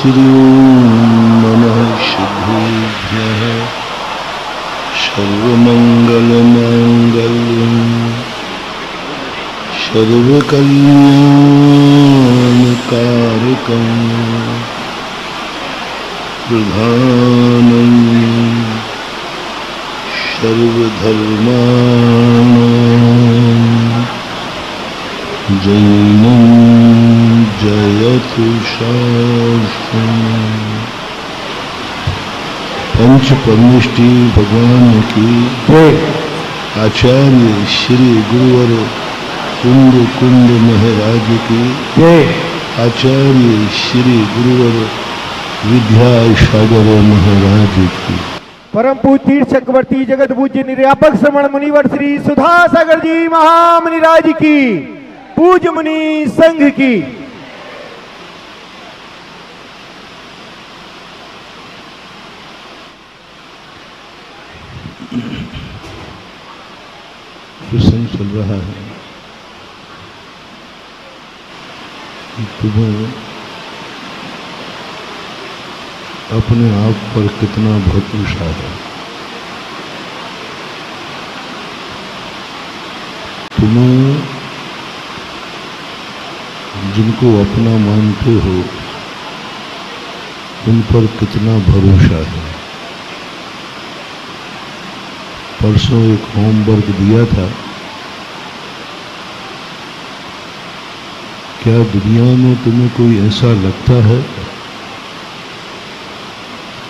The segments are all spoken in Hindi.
श्री नमः शुभेभ्यः सर्वमंगलमांगल्यं सर्वकल्याणकारकं प्रधानं सर्वधर्माणां जैनं जयतु शास्त्रम्। पंच परमेष्टि भगवान की आचार्य श्री गुरुवर कुंद कुंद महाराज की आचार्य श्री गुरुवर विद्यासागर महाराज की परम पूज्य तीर्थ चक्रवर्ती जगत पूज्य निर्यापक श्रमण मुनिवर श्री सुधासागर जी महामुनिराज की पूज्य मुनि संघ की प्रसंग चल रहा है कि तुम्हें अपने आप पर कितना भरोसा है। तुम्हें जिनको अपना मानते हो उन पर कितना भरोसा है। परसों एक होमवर्क दिया था, क्या दुनिया में तुम्हें कोई ऐसा लगता है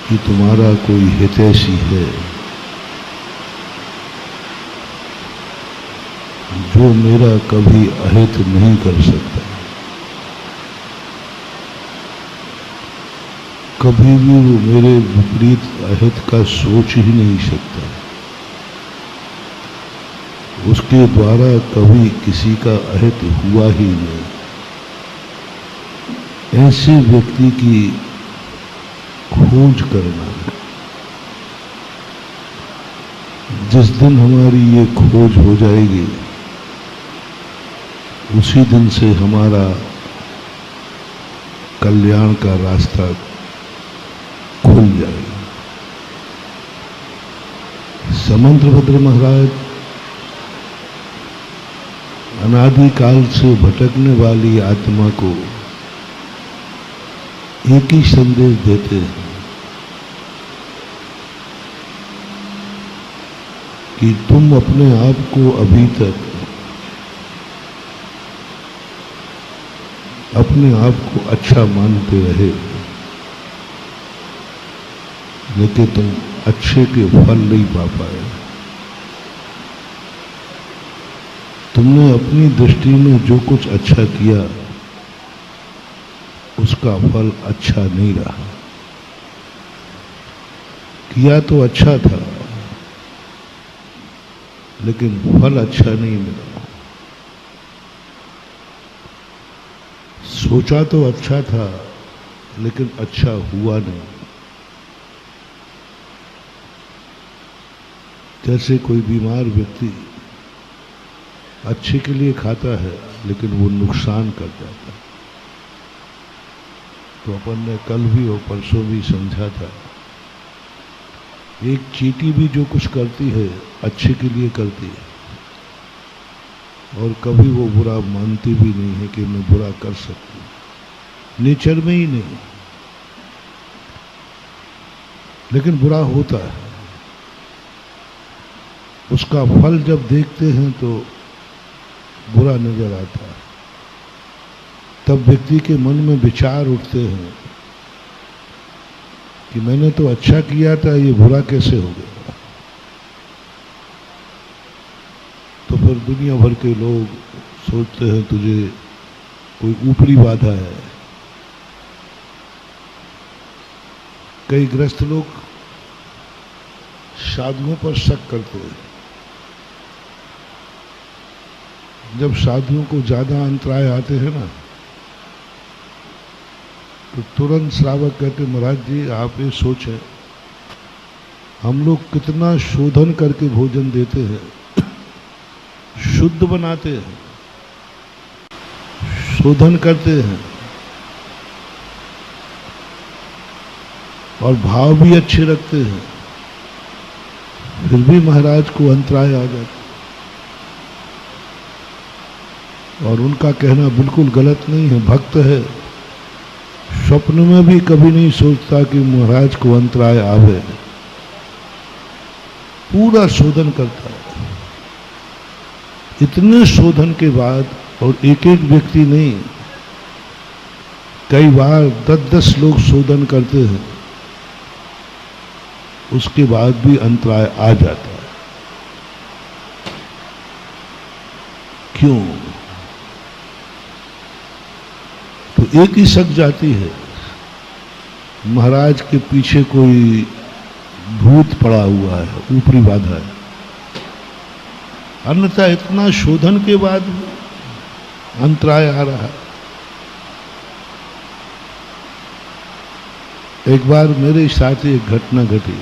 कि तुम्हारा कोई हितैषी है जो मेरा कभी अहित नहीं कर सकता, कभी भी वो मेरे विपरीत अहित का सोच ही नहीं सकता, उसके द्वारा कभी किसी का अहित हुआ ही नहीं। ऐसे व्यक्ति की खोज करना, जिस दिन हमारी ये खोज हो जाएगी उसी दिन से हमारा कल्याण का रास्ता खुल जाएगा। समंतभद्र महाराज अनादिकाल से भटकने वाली आत्मा को एक ही संदेश देते हैं कि तुम अपने आप को अभी तक अपने आप को अच्छा मानते रहे, लेकिन तुम अच्छे के फल नहीं पा पाए। तुमने अपनी दृष्टि में जो कुछ अच्छा किया उसका फल अच्छा नहीं रहा। किया तो अच्छा था लेकिन फल अच्छा नहीं मिला। सोचा तो अच्छा था लेकिन अच्छा हुआ नहीं। जैसे कोई बीमार व्यक्ति अच्छे के लिए खाता है लेकिन वो नुकसान कर जाता है। तो अपन ने कल भी और परसों भी समझा था, एक चींटी भी जो कुछ करती है अच्छे के लिए करती है और कभी वो बुरा मानती भी नहीं है कि मैं बुरा कर सकती हूँ, नेचर में ही नहीं। लेकिन बुरा होता है, उसका फल जब देखते हैं तो बुरा नजर आता है। तब व्यक्ति के मन में विचार उठते हैं कि मैंने तो अच्छा किया था, ये बुरा कैसे हो गया। तो फिर दुनिया भर के लोग सोचते हैं तुझे कोई ऊपरी बाधा है। कई ग्रस्त लोग साधुओं पर शक करते हैं। जब साधुओं को ज्यादा अंतराय आते हैं ना तो तुरंत श्रावक कहते महाराज जी आप ये सोचें, हम लोग कितना शोधन करके भोजन देते हैं, शुद्ध बनाते हैं, शोधन करते हैं, और भाव भी अच्छे रखते हैं, फिर भी महाराज को अंतराय आ जाता। और उनका कहना बिल्कुल गलत नहीं है, भक्त है, स्वप्न में भी कभी नहीं सोचता कि महाराज को अंतराय आवे, पूरा शोधन करता है। इतने शोधन के बाद, और एक एक व्यक्ति नहीं, कई बार 10-10 लोग शोधन करते हैं, उसके बाद भी अंतराय आ जाता है। क्यों? तो एक ही शक जाती है, महाराज के पीछे कोई भूत पड़ा हुआ है, ऊपरी बाधा है। अन्यथा इतना शोधन के बाद अंतराय आ रहा है। एक बार मेरे साथ एक घटना घटी।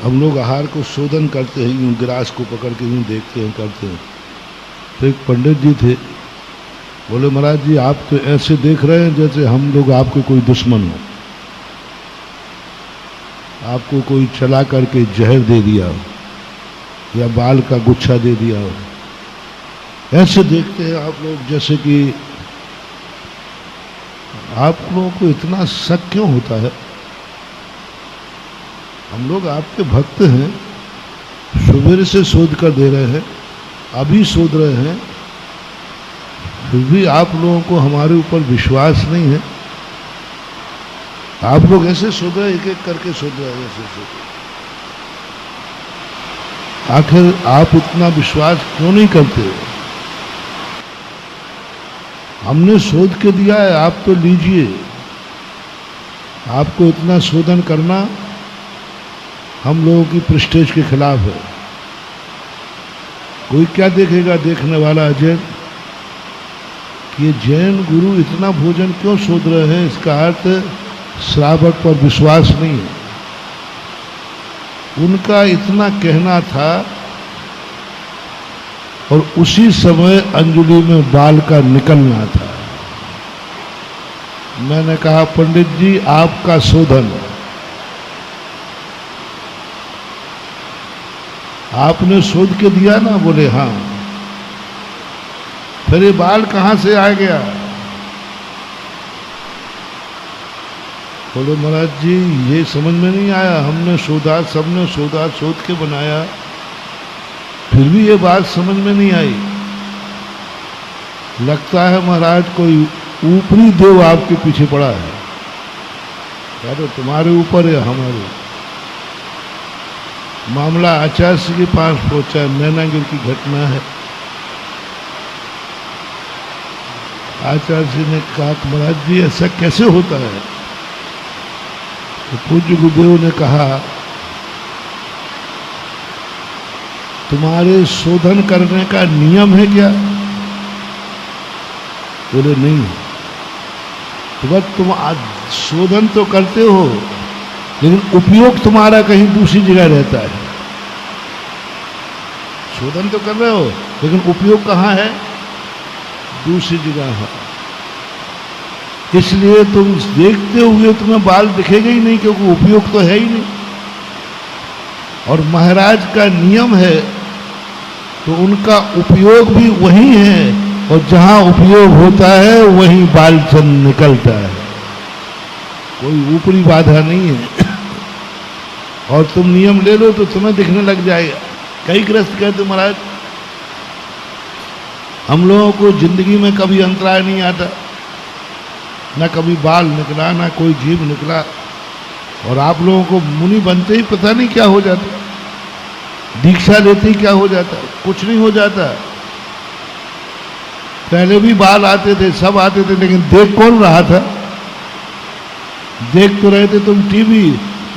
हम लोग आहार को शोधन करते हैं, यूं गिलास को पकड़ के यूं देखते हैं, करते हैं। तो एक पंडित जी थे, बोले महाराज जी आप तो ऐसे देख रहे हैं जैसे हम लोग आपके कोई दुश्मन हो, आपको कोई चला करके जहर दे दिया हो या बाल का गुच्छा दे दिया हो। ऐसे देखते हैं आप लोग जैसे कि आप लोगों को इतना शक क्यों होता है? हम लोग आपके भक्त हैं, सुबह से शोध कर दे रहे हैं, अभी शोध रहे हैं, फिर भी आप लोगों को हमारे ऊपर विश्वास नहीं है। आप लोग ऐसे शोध रहे, एक एक करके शोध रहे हैं, ऐसे शोध। आखिर आप इतना विश्वास क्यों नहीं करते? हमने शोध के दिया है, आप तो लीजिए। आपको इतना शोधन करना हम लोगों की प्रेस्टीज के खिलाफ है। कोई क्या देखेगा देखने वाला अजय कि ये जैन गुरु इतना भोजन क्यों शोध रहे हैं? इसका अर्थ श्रावक पर विश्वास नहीं है। उनका इतना कहना था और उसी समय अंजलि में बाल का निकलना था। मैंने कहा पंडित जी आपका शोधन, आपने शोध के दिया ना? बोले हाँ। फिर ये बाल कहां से आ गया? बोले महाराज जी ये समझ में नहीं आया, हमने शोधा, सबने शोधा, शोध के बनाया, फिर भी ये बात समझ में नहीं आई। लगता है महाराज कोई ऊपरी देव आपके पीछे पड़ा है, या तो तुम्हारे ऊपर या हमारे। मामला आचार्य के पास पहुंचा, नैनागिर की घटना है। आचार्य जी ने कहा महाराज जी ऐसा कैसे होता है? तो पूज्य गुरुदेव ने कहा तुम्हारे शोधन करने का नियम है क्या? बोले नहीं। तो बस तुम आज शोधन तो करते हो, लेकिन उपयोग तुम्हारा कहीं दूसरी जगह रहता है। शोधन तो कर रहे हो, लेकिन उपयोग कहाँ है? दूसरी जगह है। इसलिए तुम देखते हुए तुम्हें बाल दिखेगा ही नहीं, क्योंकि उपयोग तो है ही नहीं। और महाराज का नियम है तो उनका उपयोग भी वही है, और जहां उपयोग होता है वहीं बाल चंद निकलता है, कोई ऊपरी बाधा नहीं है। और तुम नियम ले लो तो तुम्हें दिखने लग जाएगा। कई ग्रस्त कहते महाराज हम लोगों को जिंदगी में कभी अंतराय नहीं आता, ना कभी बाल निकला, ना कोई जीव निकला, और आप लोगों को मुनि बनते ही पता नहीं क्या हो जाता, दीक्षा लेते ही क्या हो जाता, कुछ नहीं हो जाता। पहले भी बाल आते थे, सब आते थे, लेकिन देख कौन रहा था? देख तो रहे थे तुम टीवी,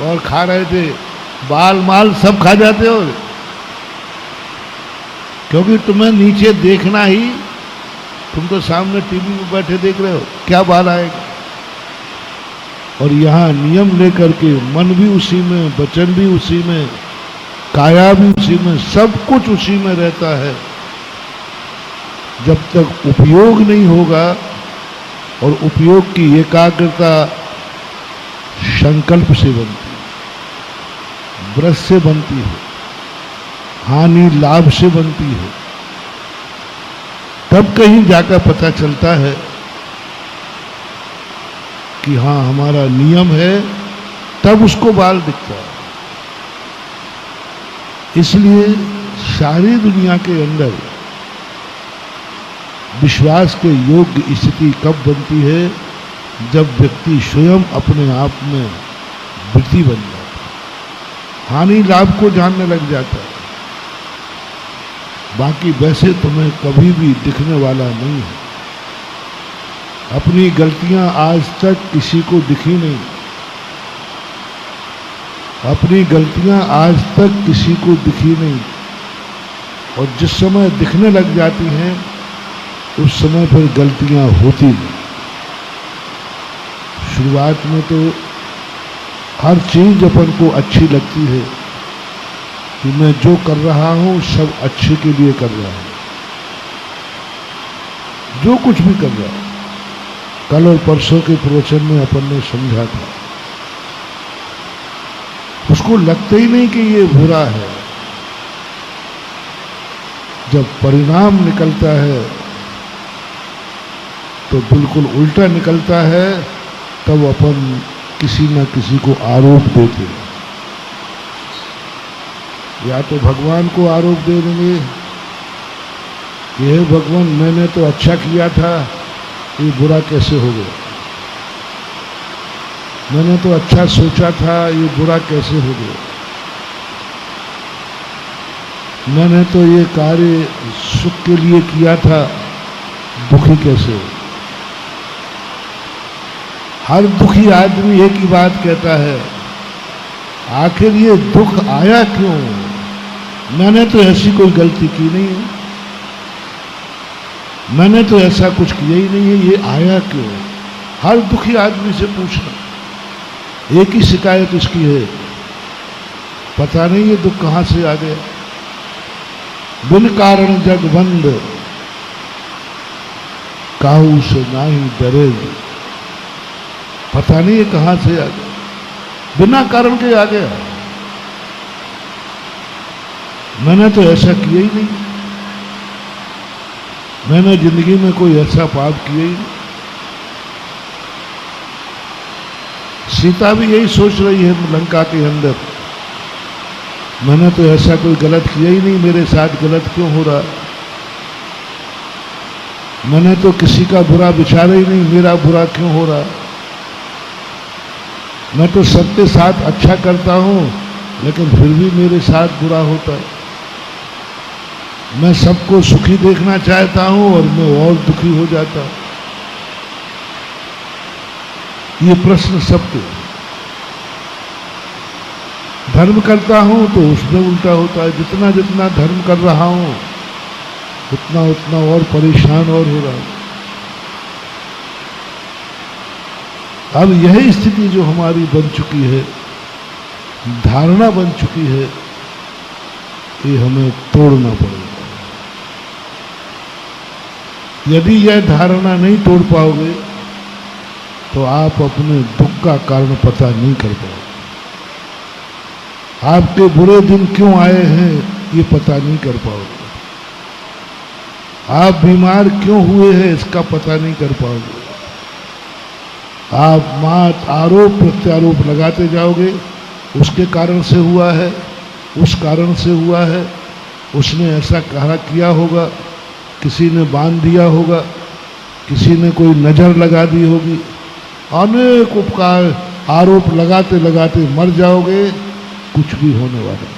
और खा रहे थे बाल माल सब खा जाते हो, क्योंकि तुम्हें नीचे देखना ही, तुम तो सामने टीवी में बैठे देख रहे हो, क्या बाल आएगा। और यहाँ नियम लेकर के मन भी उसी में, वचन भी उसी में, काया भी उसी में, सब कुछ उसी में रहता है। जब तक उपयोग नहीं होगा और उपयोग की एकाग्रता संकल्प से बनती है, व्रत से बनती है, हानि लाभ से बनती है। तब कहीं जाकर पता चलता है कि हाँ हमारा नियम है, तब उसको बाल दिखता है। इसलिए सारी दुनिया के अंदर विश्वास के योग्य स्थिति कब बनती है? जब व्यक्ति स्वयं अपने आप में वृत्ति बन जाता है, हानि लाभ को जानने लग जाता है। बाकी वैसे तुम्हें कभी भी दिखने वाला नहीं है। अपनी गलतियां आज तक किसी को दिखी नहीं, अपनी गलतियां आज तक किसी को दिखी नहीं, और जिस समय दिखने लग जाती हैं उस समय फिर गलतियां होती नहीं। शुरुआत में तो हर चीज अपन को अच्छी लगती है कि मैं जो कर रहा हूं सब अच्छे के लिए कर रहा हूं, जो कुछ भी कर रहा हूं। कल और परसों के प्रवचन में अपन ने समझा था, उसको लगता ही नहीं कि ये बुरा है। जब परिणाम निकलता है तो बिल्कुल उल्टा निकलता है, तब अपन किसी न किसी को आरोप देते हैं। या तो भगवान को आरोप दे देंगे, ये भगवान मैंने तो अच्छा किया था, ये बुरा कैसे हो गया। मैंने तो अच्छा सोचा था, ये बुरा कैसे हो गया। मैंने तो ये कार्य सुख के लिए किया था, दुखी कैसे हो। हर दुखी आदमी एक ही बात कहता है, आखिर ये दुख आया क्यों? मैंने तो ऐसी कोई गलती की नहीं है, मैंने तो ऐसा कुछ किया ही नहीं है, ये आया क्यों? हर दुखी आदमी से पूछना, एक ही शिकायत उसकी है, पता नहीं ये दुख कहां से आ गया। बिन कारण जग बंद, काहू से नाही डरे। पता नहीं ये कहां से आ गया, बिना कारण के आ गया। मैंने तो ऐसा किया ही नहीं, मैंने जिंदगी में कोई ऐसा पाप किया ही नहीं। सीता भी यही सोच रही है लंका के अंदर, मैंने तो ऐसा कोई गलत किया ही नहीं, मेरे साथ गलत क्यों हो रहा। मैंने तो किसी का बुरा विचारा ही नहीं, मेरा बुरा क्यों हो रहा। मैं तो सबके साथ अच्छा करता हूं, लेकिन फिर भी मेरे साथ बुरा होता है। मैं सबको सुखी देखना चाहता हूं और मैं और दुखी हो जाता हूं। ये प्रश्न सबके। धर्म करता हूं तो उसमें उल्टा होता है, जितना जितना धर्म कर रहा हूं उतना उतना और परेशान और हो रहा हूं। अब यही स्थिति जो हमारी बन चुकी है, धारणा बन चुकी है, ये हमें तोड़ना पड़ेगा। यदि यह धारणा नहीं तोड़ पाओगे तो आप अपने दुख का कारण पता नहीं कर पाओगे। आपके बुरे दिन क्यों आए हैं ये पता नहीं कर पाओगे। आप बीमार क्यों हुए हैं इसका पता नहीं कर पाओगे। आप मात आरोप प्रत्यारोप लगाते जाओगे, उसके कारण से हुआ है, उस कारण से हुआ है, उसने ऐसा कहा किया होगा, किसी ने बांध दिया होगा, किसी ने कोई नजर लगा दी होगी। अनेक उपकार आरोप लगाते लगाते मर जाओगे, कुछ भी होने वाला नहीं।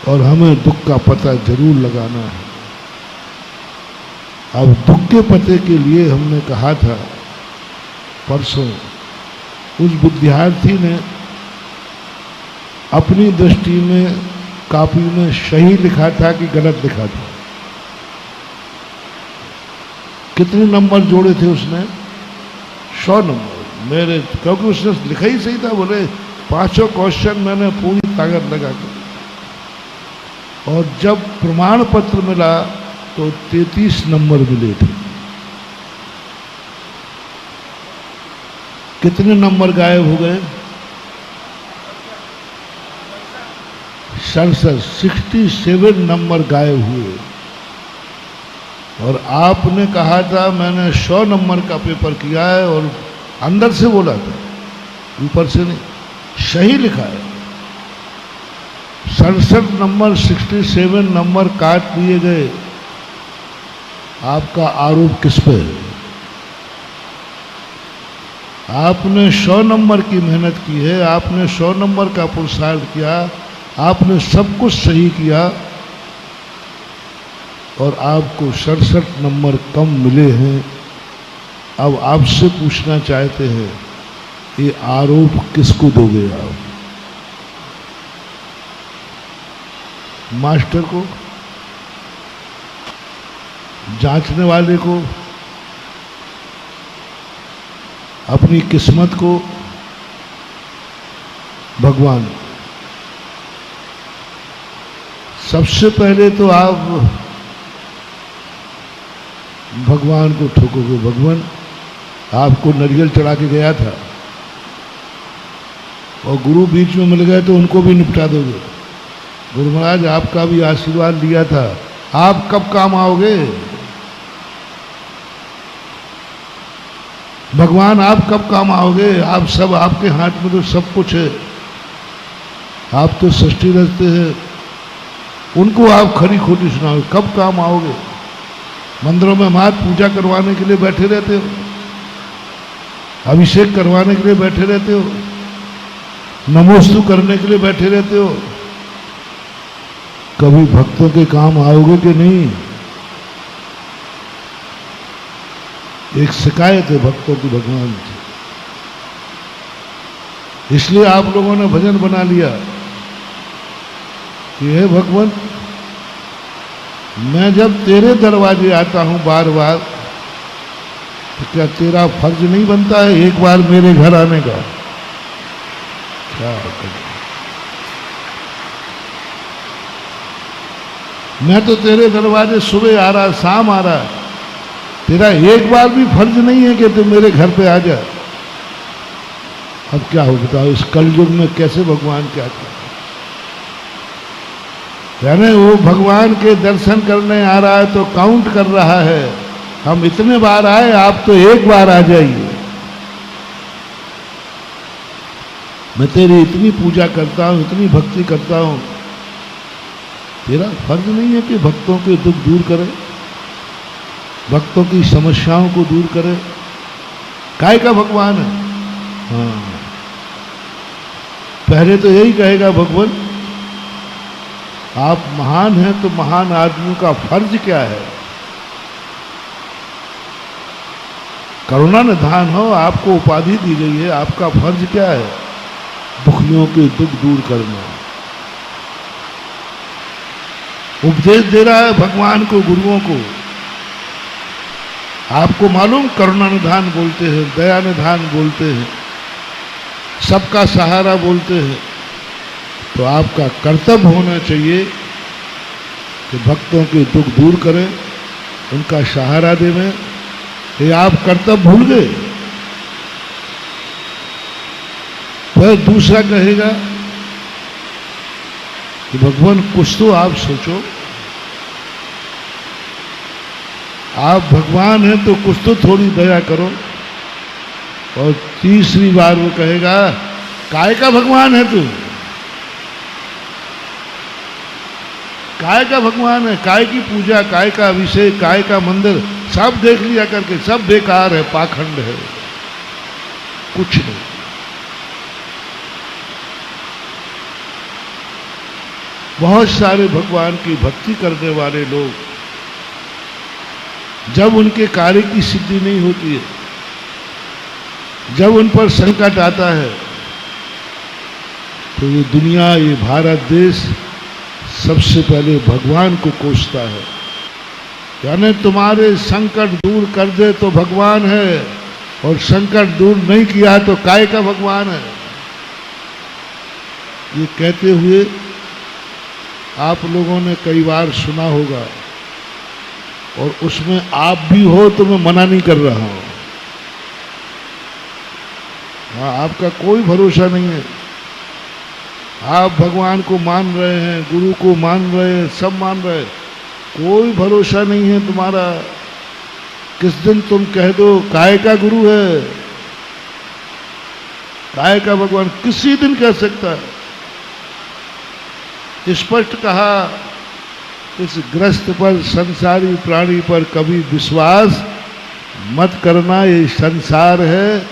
और हमें दुख का पता जरूर लगाना है। अब दुख के पते के लिए हमने कहा था परसों, उस विद्यार्थी ने अपनी दृष्टि में कॉपी में सही लिखा था कि गलत लिखा था। कितने नंबर जोड़े थे उसने? 100 नंबर मेरे, क्योंकि उसने लिखा ही सही था। बोले 500 क्वेश्चन मैंने पूरी ताकत लगा कर, और जब प्रमाण पत्र मिला तो 33 नंबर मिले थे। कितने नंबर गायब हो गए? 67 नंबर गायब हुए। और आपने कहा था मैंने 100 नंबर का पेपर किया है, और अंदर से बोला था, ऊपर से नहीं, सही लिखा है। 67 नंबर 67 नंबर काट दिए गए। आपका आरोप किस पे है? आपने 100 नंबर की मेहनत की है, आपने 100 नंबर का पुरुषार्थ किया, आपने सब कुछ सही किया, और आपको 67 नंबर कम मिले हैं। अब आपसे पूछना चाहते हैं, ये आरोप किसको दोगे आप? मास्टर को, जांचने वाले को, अपनी किस्मत को, भगवान? सबसे पहले तो आप भगवान को ठोकोगे। भगवान आपको नारियल चढ़ा के गया था, और गुरु बीच में मिल गए तो उनको भी निपटा दोगे। गुरु महाराज आपका भी आशीर्वाद लिया था, आप कब काम आओगे? भगवान आप कब काम आओगे? आप सब, आपके हाथ में तो सब कुछ है, आप तो सृष्टि रचते हैं, उनको आप खरी खोटी सुनाओ, कब काम आओगे? मंदिरों में मात पूजा करवाने के लिए बैठे रहते हो, अभिषेक करवाने के लिए बैठे रहते हो, नमोस्तु करने के लिए बैठे रहते हो, कभी भक्तों के काम आओगे कि नहीं? एक शिकायत है भक्तों की भगवान से, इसलिए आप लोगों ने भजन बना लिया कि हे भगवान, मैं जब तेरे दरवाजे आता हूं बार बार, तो क्या तेरा फर्ज नहीं बनता है एक बार मेरे घर आने का? क्या मैं तो तेरे दरवाजे सुबह आ रहा, शाम आ रहा, तेरा एक बार भी फर्ज नहीं है कि तू मेरे घर पे आ जा? अब क्या हो बताओ, इस कलयुग में कैसे भगवान क्या करे? यानी वो भगवान के दर्शन करने आ रहा है तो काउंट कर रहा है, हम इतने बार आए, आप तो एक बार आ जाइए। मैं तेरी इतनी पूजा करता हूं, इतनी भक्ति करता हूं, तेरा फर्ज नहीं है कि भक्तों के दुख दूर करे, भक्तों की समस्याओं को दूर करे? काय का भगवान है? हाँ, पहले तो यही कहेगा भगवान, आप महान हैं तो महान आदमियों का फर्ज क्या है? करुणा निधान हो, आपको उपाधि दी गई है, आपका फर्ज क्या है? दुखियों के दुख दूर करना। उपदेश दे रहा है भगवान को, गुरुओं को। आपको मालूम, करुणा निधान बोलते हैं, दया निधान बोलते हैं, सबका सहारा बोलते हैं, तो आपका कर्तव्य होना चाहिए कि भक्तों के दुख दूर करें, उनका सहारा देवें। ये आप कर्तव्य भूल गए। फिर दूसरा कहेगा कि भगवान कुछ तो आप सोचो, आप भगवान हैं तो कुछ तो थोड़ी दया करो। और तीसरी बार वो कहेगा, काय का भगवान है तू? काय का भगवान है? काय की पूजा, काय का अभिषेक, काय का मंदिर, सब देख लिया करके, सब बेकार है, पाखंड है, कुछ नहीं। बहुत सारे भगवान की भक्ति करने वाले लोग, जब उनके कार्य की सिद्धि नहीं होती है, जब उन पर संकट आता है, तो ये दुनिया, ये भारत देश सबसे पहले भगवान को कोसता है। यानी तुम्हारे संकट दूर कर दे तो भगवान है, और संकट दूर नहीं किया तो काय का भगवान है। ये कहते हुए आप लोगों ने कई बार सुना होगा और उसमें आप भी हो तो मैं मना नहीं कर रहा हूं। हाँ, आपका कोई भरोसा नहीं है। आप भगवान को मान रहे हैं, गुरु को मान रहे हैं, सब मान रहे हैं, कोई भरोसा नहीं है तुम्हारा। किस दिन तुम कह दो काय का गुरु है, काय का भगवान, किसी दिन कह सकता है। स्पष्ट कहा, इस ग्रस्त पर, संसारी प्राणी पर कभी विश्वास मत करना। ये संसार है,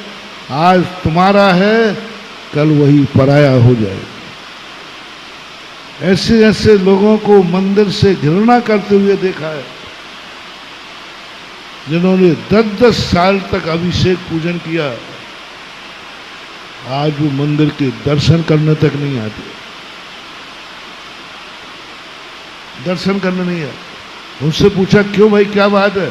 आज तुम्हारा है, कल वही पराया हो जाएगा। ऐसे ऐसे लोगों को मंदिर से घृणा करते हुए देखा है, जिन्होंने 10-10 साल तक अभिषेक पूजन किया, आज वो मंदिर के दर्शन करने तक नहीं आते, दर्शन करने नहीं आए। उनसे पूछा क्यों भाई, क्या बात है?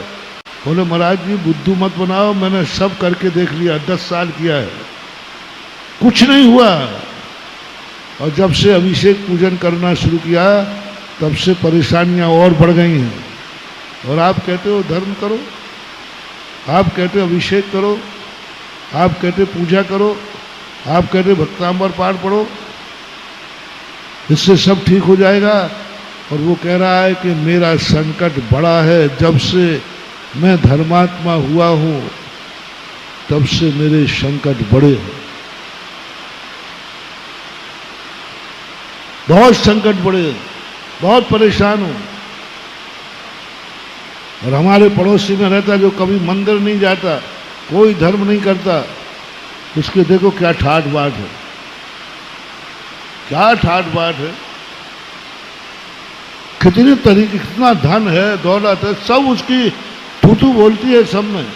बोले महाराज जी बुद्धू मत बनाओ, मैंने सब करके देख लिया, 10 साल किया है, कुछ नहीं हुआ। और जब से अभिषेक पूजन करना शुरू किया, तब से परेशानियां और बढ़ गई हैं। और आप कहते हो धर्म करो, आप कहते हो अभिषेक करो, आप कहते पूजा करो, आप कहते भक्तांबर पाठ पढ़ो, इससे सब ठीक हो जाएगा। और वो कह रहा है कि मेरा संकट बड़ा है, जब से मैं धर्मात्मा हुआ हूं तब से मेरे संकट बड़े हैं, बहुत संकट बड़े, बहुत परेशान हूं। और हमारे पड़ोसी में रहता जो कभी मंदिर नहीं जाता, कोई धर्म नहीं करता, उसके देखो क्या ठाट बाट है, क्या ठाट बाट है, कितने तरीके, कितना धन है, दौलत है, सब उसकी थूथू बोलती है सब में।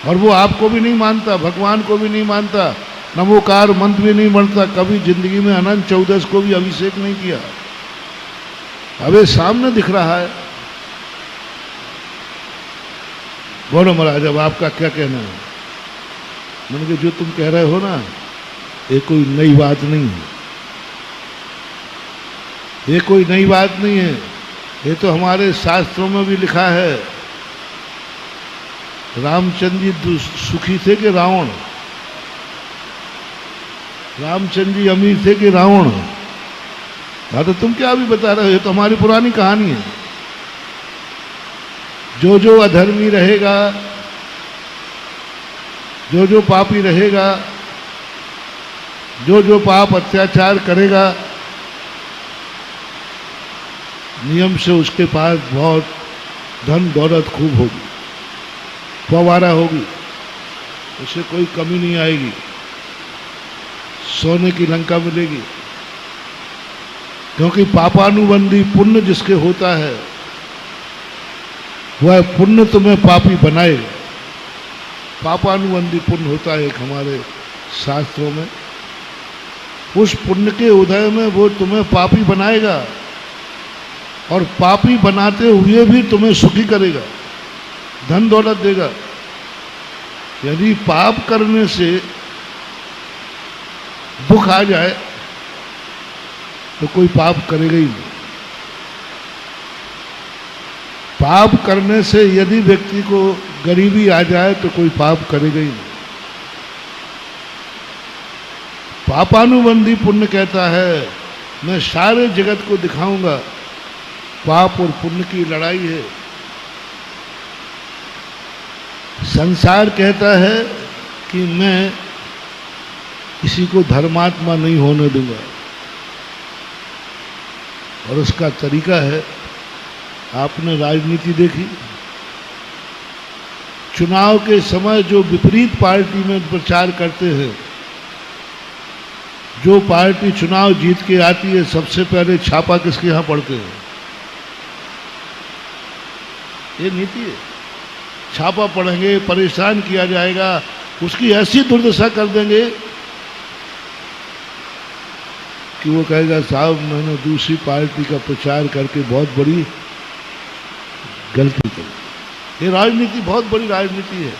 और वो आपको भी नहीं मानता, भगवान को भी नहीं मानता, नमोकार मंत्र भी नहीं मानता, कभी जिंदगी में अनंत चौदस को भी अभिषेक नहीं किया। अबे सामने दिख रहा है। बोलो महाराज, अब आपका क्या कहना है? मैंने कहा जो तुम कह रहे हो ना, ये कोई नई बात नहीं है, ये कोई नई बात नहीं है, ये तो हमारे शास्त्रों में भी लिखा है। रामचंद्र जी सुखी थे कि रावण? रामचंद्र जी अमीर थे कि रावण? हाँ, तो तुम क्या अभी बता रहे हो? ये तो हमारी पुरानी कहानी है। जो जो अधर्मी रहेगा, जो जो पापी रहेगा, जो जो पाप अत्याचार करेगा, नियम से उसके पास बहुत धन दौलत खूब होगी, फवारा होगी, उसे कोई कमी नहीं आएगी, सोने की लंका मिलेगी। क्योंकि पापानुबंधी पुण्य जिसके होता है, वह पुण्य तुम्हें पापी बनाएगा। पापानुबंधी पुण्य होता है एक हमारे शास्त्रों में, उस पुण्य के उदय में वो तुम्हें पापी बनाएगा, और पापी बनाते हुए भी तुम्हें सुखी करेगा, धन दौलत देगा। यदि पाप करने से दुख आ जाए तो कोई पाप करेगा ही नहीं। पाप करने से यदि व्यक्ति को गरीबी आ जाए तो कोई पाप करेगा ही नहीं। पापानुबंधी पुण्य कहता है, मैं सारे जगत को दिखाऊंगा पाप और पुण्य की लड़ाई है। संसार कहता है कि मैं किसी को धर्मात्मा नहीं होने दूंगा, और उसका तरीका है, आपने राजनीति देखी, चुनाव के समय जो विपरीत पार्टी में प्रचार करते हैं, जो पार्टी चुनाव जीत के आती है, सबसे पहले छापा किसके यहां पड़ते हैं? ये नीति है। छापा पड़ेंगे, परेशान किया जाएगा, उसकी ऐसी दुर्दशा कर देंगे कि वो कहेगा साहब मैंने दूसरी पार्टी का प्रचार करके बहुत बड़ी गलती की। ये राजनीति बहुत बड़ी राजनीति है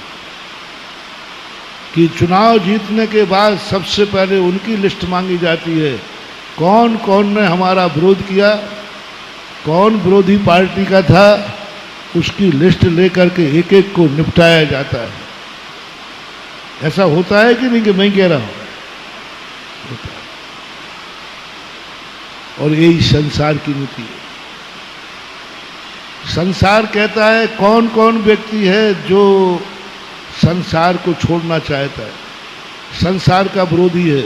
कि चुनाव जीतने के बाद सबसे पहले उनकी लिस्ट मांगी जाती है, कौन कौन ने हमारा विरोध किया, कौन विरोधी पार्टी का था उसकी लिस्ट लेकर के एक एक को निपटाया जाता है। ऐसा होता है कि नहीं कि मैं कह रहा हूं? होता है। और यही संसार की नीति है। संसार कहता है कौन कौन व्यक्ति है जो संसार को छोड़ना चाहता है, संसार का विरोधी है,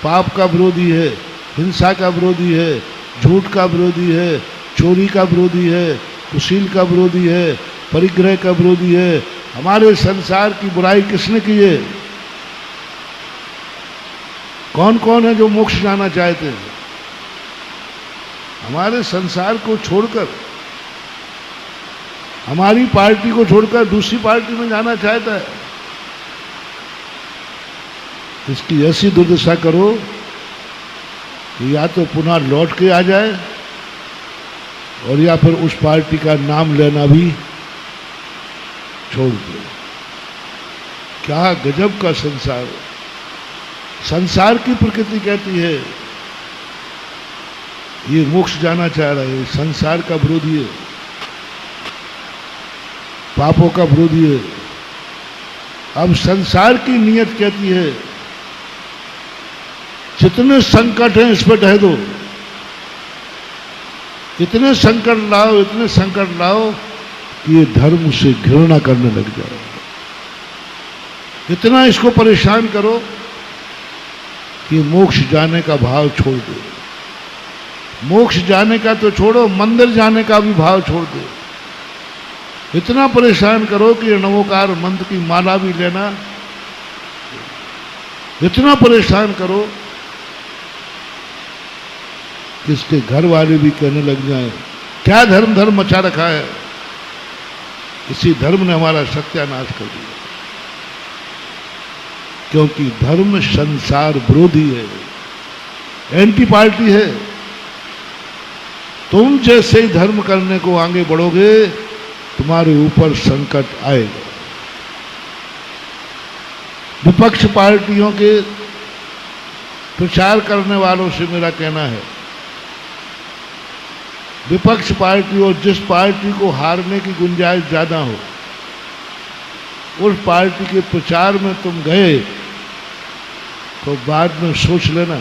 पाप का विरोधी है, हिंसा का विरोधी है, झूठ का विरोधी है, चोरी का विरोधी है, कुशील का विरोधी है, परिग्रह का विरोधी है। हमारे संसार की बुराई किसने की है? कौन कौन है जो मोक्ष जाना चाहते हैं? हमारे संसार को छोड़कर, हमारी पार्टी को छोड़कर दूसरी पार्टी में जाना चाहता है। इसकी ऐसी दुर्दशा करो कि या तो पुनः लौट के आ जाए और या फिर उस पार्टी का नाम लेना भी छोड़ दो। क्या गजब का संसार है। संसार की प्रकृति कहती है ये मोक्ष जाना चाह रहा है, संसार का विरोधी है, पापों का विरोधी है। अब संसार की नीयत कहती है जितने संकट हैं इस पर ढह दो, इतने संकट लाओ, इतने संकट लाओ कि ये धर्म से घृणा करने लग जाए। इतना इसको परेशान करो कि मोक्ष जाने का भाव छोड़ दो। मोक्ष जाने का तो छोड़ो, मंदिर जाने का भी भाव छोड़ दो। इतना परेशान करो कि नवोकार मंत्र की माला भी लेना, इतना परेशान करो कि इसके घर वाले भी कहने लग जाएं क्या धर्म धर्म मचा रखा है। इसी धर्म ने हमारा सत्यानाश कर दिया, क्योंकि धर्म संसार विरोधी है, एंटी पार्टी है। तुम जैसे ही धर्म करने को आगे बढ़ोगे तुम्हारे ऊपर संकट आएगा। विपक्ष पार्टियों के प्रचार करने वालों से मेरा कहना है, विपक्ष पार्टी और जिस पार्टी को हारने की गुंजाइश ज्यादा हो उस पार्टी के प्रचार में तुम गए तो बाद में सोच लेना।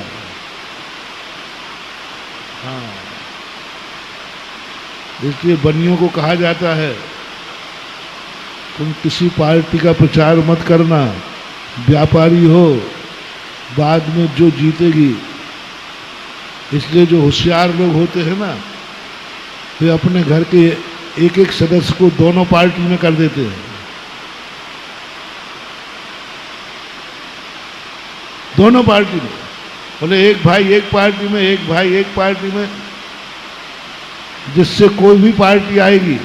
हाँ, इसलिए बनियों को कहा जाता है तुम किसी पार्टी का प्रचार मत करना, व्यापारी हो, बाद में जो जीतेगी। इसलिए जो होशियार लोग होते हैं ना, वे अपने घर के एक एक सदस्य को दोनों पार्टी में कर देते हैं। दोनों पार्टी में, बोले एक भाई एक पार्टी में, एक भाई एक पार्टी में, जिससे कोई भी पार्टी आएगी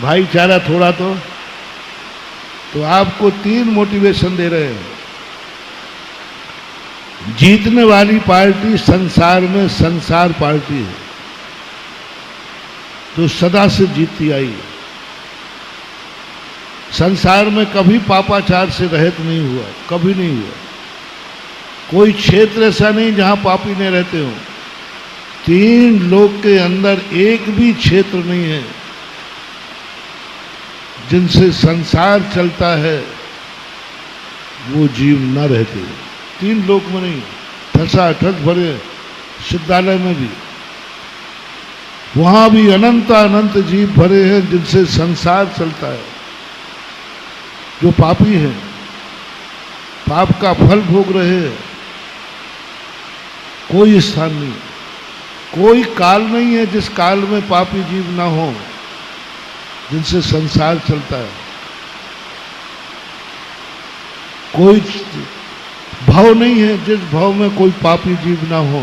भाईचारा थोड़ा तो आपको 3 मोटिवेशन दे रहे हैं। जीतने वाली पार्टी संसार में संसार पार्टी है, तो सदा से जीतती आई है। संसार में कभी पापाचार से रहित नहीं हुआ, कभी नहीं हुआ। कोई क्षेत्र ऐसा नहीं जहां पापी नहीं रहते हो। 3 लोक के अंदर एक भी क्षेत्र नहीं है जिनसे संसार चलता है वो जीव न रहते। 3 लोक में नहीं, ठसाठस भरे सिद्धालय में भी, वहां भी अनंत अनंत जीव भरे हैं जिनसे संसार चलता है। जो पापी हैं, पाप का फल भोग रहे हैं, कोई स्थान नहीं, कोई काल नहीं है जिस काल में पापी जीव ना हो जिनसे संसार चलता है। कोई भाव नहीं है जिस भाव में कोई पापी जीव ना हो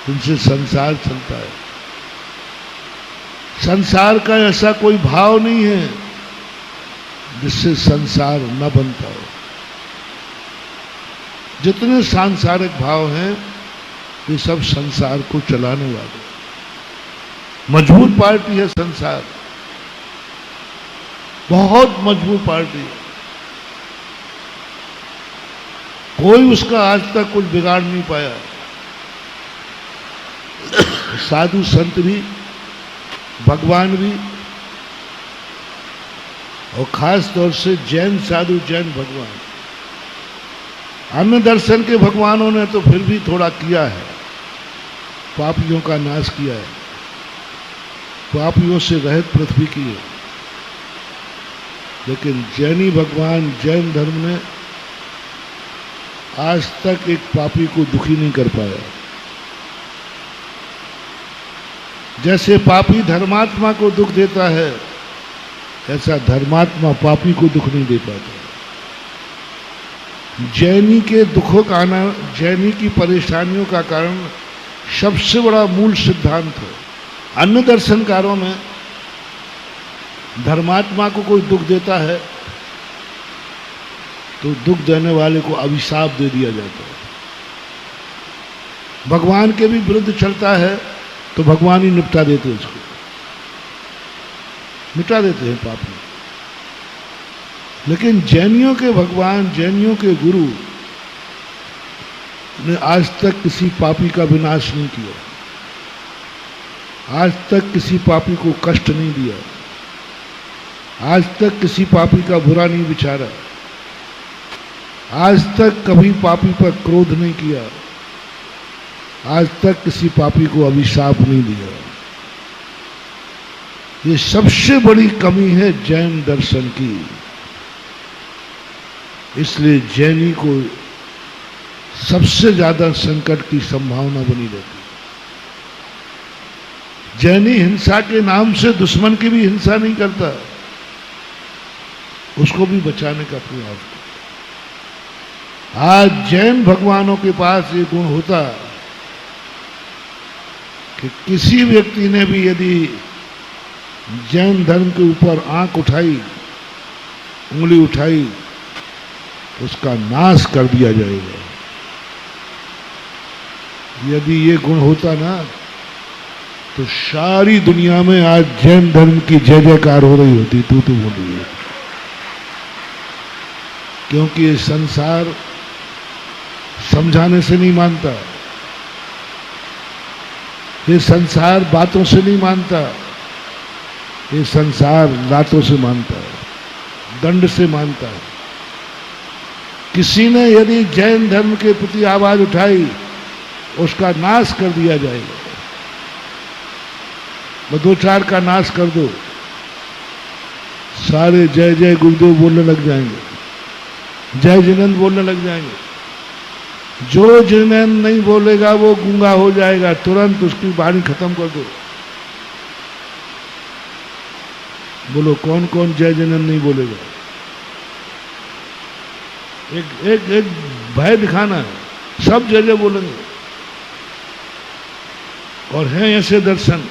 जिनसे संसार चलता है। संसार का ऐसा कोई भाव नहीं है जिससे संसार न बनता हो। जितने सांसारिक भाव हैं ये सब संसार को चलाने वाले। मजबूत पार्टी है संसार, बहुत मजबूत पार्टी है। कोई उसका आज तक कुछ बिगाड़ नहीं पाया। साधु संत भी, भगवान भी, और खास तौर से जैन साधु, जैन भगवान। अन्य दर्शन के भगवानों ने तो फिर भी थोड़ा किया है, पापियों का नाश किया है, पापियों से रहित पृथ्वी की है। लेकिन जैनी भगवान, जैन धर्म ने आज तक एक पापी को दुखी नहीं कर पाया। जैसे पापी धर्मात्मा को दुख देता है, ऐसा धर्मात्मा पापी को दुख नहीं दे पाता। जैनी के दुखों का आना, जैनी की परेशानियों का कारण सबसे बड़ा मूल सिद्धांत है। अन्य दर्शनकारों में धर्मात्मा को कोई दुख देता है तो दुख देने वाले को अभिशाप दे दिया जाता है। भगवान के भी विरुद्ध चलता है तो भगवान ही निपटा देते हैं, उसको मिटा देते हैं पाप में। लेकिन जैनियों के भगवान, जैनियों के गुरु ने आज तक किसी पापी का विनाश नहीं किया, आज तक किसी पापी को कष्ट नहीं दिया, आज तक किसी पापी का बुरा नहीं विचारा, आज तक कभी पापी पर क्रोध नहीं किया, आज तक किसी पापी को अभिशाप नहीं दिया। ये सबसे बड़ी कमी है जैन दर्शन की। इसलिए जैनी को सबसे ज्यादा संकट की संभावना बनी रहती है। जैनी हिंसा के नाम से दुश्मन की भी हिंसा नहीं करता, उसको भी बचाने का प्रयास करता। आज जैन भगवानों के पास ये गुण होता कि किसी व्यक्ति ने भी यदि जैन धर्म के ऊपर आंख उठाई, उंगली उठाई, तो उसका नाश कर दिया जाएगा। यदि ये गुण होता ना तो सारी दुनिया में आज जैन धर्म की जय जयकार हो रही होती, तू बोल रही है। क्योंकि ये संसार समझाने से नहीं मानता, ये संसार बातों से नहीं मानता, ये संसार लातों से मानता है, दंड से मानता है। किसी ने यदि जैन धर्म के प्रति आवाज उठाई, उसका नाश कर दिया जाएगा। वो दो चार का नाश कर दो, सारे जय जय गुरुदेव बोलने लग जाएंगे, जय जिनेंद्र बोलने लग जाएंगे। जो जिनेंद्र नहीं बोलेगा वो गूंगा हो जाएगा, तुरंत उसकी वाणी खत्म कर दो। बोलो कौन कौन जय जिनेंद्र नहीं बोलेगा? एक एक एक भय दिखाना है, सब जय जय बोलेंगे। और हैं ऐसे दर्शन,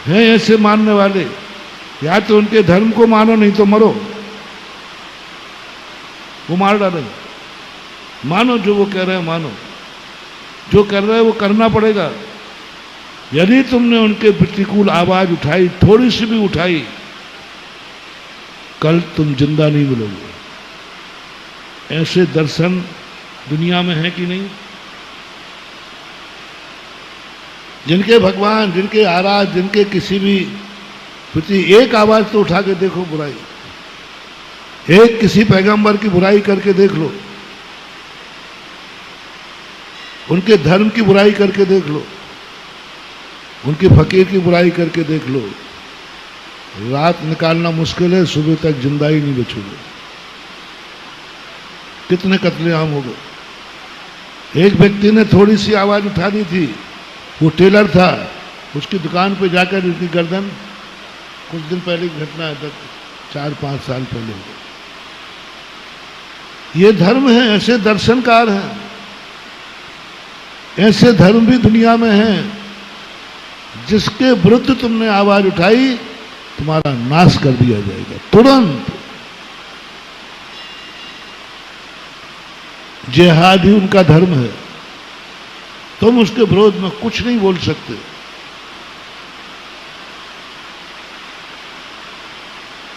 हैं ऐसे मानने वाले, या तो उनके धर्म को मानो नहीं तो मरो, वो मार डालेंगे। मानो जो वो कह रहे हैं, मानो जो कर रहे हैं वो करना पड़ेगा। यदि तुमने उनके प्रतिकूल आवाज उठाई, थोड़ी सी भी उठाई, कल तुम जिंदा नहीं मिलोगे। ऐसे दर्शन दुनिया में है कि नहीं? जिनके भगवान, जिनके आराध, जिनके किसी भी प्रति एक आवाज तो उठा के देखो बुराई, एक किसी पैगंबर की बुराई करके देख लो, उनके धर्म की बुराई करके देख लो, उनके फकीर की बुराई करके देख लो। रात निकालना मुश्किल है, सुबह तक जिंदा ही नहीं बचोगे। कितने कत्लेआम हो गए। एक व्यक्ति ने थोड़ी सी आवाज उठा दी थी, वो टेलर था, उसकी दुकान पे जाकर उसकी गर्दन, कुछ दिन पहले की घटना है, तक 4-5 साल पहले। ये धर्म है, ऐसे दर्शनकार हैं, ऐसे धर्म भी दुनिया में हैं। जिसके विरुद्ध तुमने आवाज उठाई, तुम्हारा नाश कर दिया जाएगा तुरंत। जिहाद ही उनका धर्म है, तुम उसके विरोध में कुछ नहीं बोल सकते।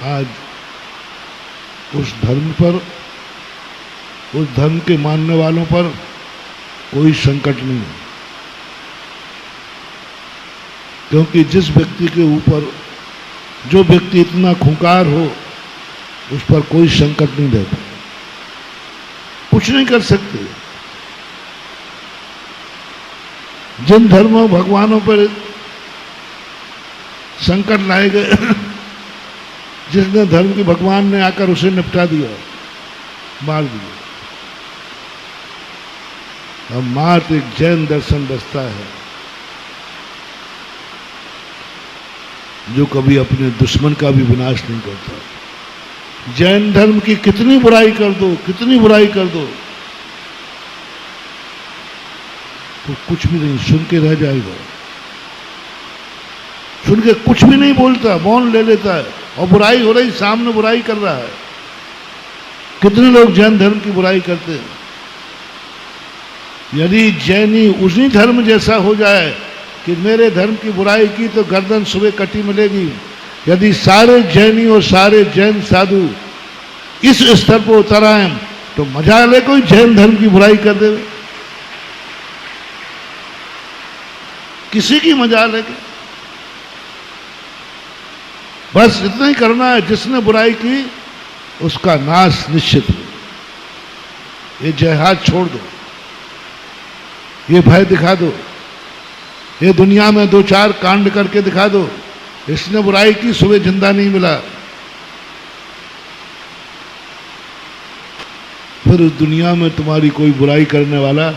आज उस धर्म पर, उस धर्म के मानने वालों पर कोई संकट नहीं है। क्योंकि जिस व्यक्ति के ऊपर जो व्यक्ति इतना खूंखार हो उस पर कोई संकट नहीं रहता, कुछ नहीं कर सकते। जिन धर्मों भगवानों पर संकट लाए गए, जिसने धर्म के भगवान ने आकर उसे निपटा दिया, मार दिया। अब मात्र एक जैन दर्शन बचता है जो कभी अपने दुश्मन का भी विनाश नहीं करता। जैन धर्म की कितनी बुराई कर दो, कितनी बुराई कर दो, तो कुछ भी नहीं, सुन के रह जाएगा, सुन के कुछ भी नहीं बोलता, मौन ले लेता है। और बुराई हो रही, सामने बुराई कर रहा है। कितने लोग जैन धर्म की बुराई करते हैं। यदि जैनी उसी धर्म जैसा हो जाए कि मेरे धर्म की बुराई की तो गर्दन सुबह कटी मिलेगी, यदि सारे जैनी और सारे जैन साधु इस स्तर पर उतर आए तो मजा ले कोई जैन धर्म की बुराई कर दे, किसी की मजा लेके। बस इतना ही करना है, जिसने बुराई की उसका नाश निश्चित है। ये जहाद छोड़ दो, ये भय दिखा दो, ये दुनिया में 2-4 कांड करके दिखा दो। इसने बुराई की, सुबह जिंदा नहीं मिला, फिर उस दुनिया में तुम्हारी कोई बुराई करने वाला,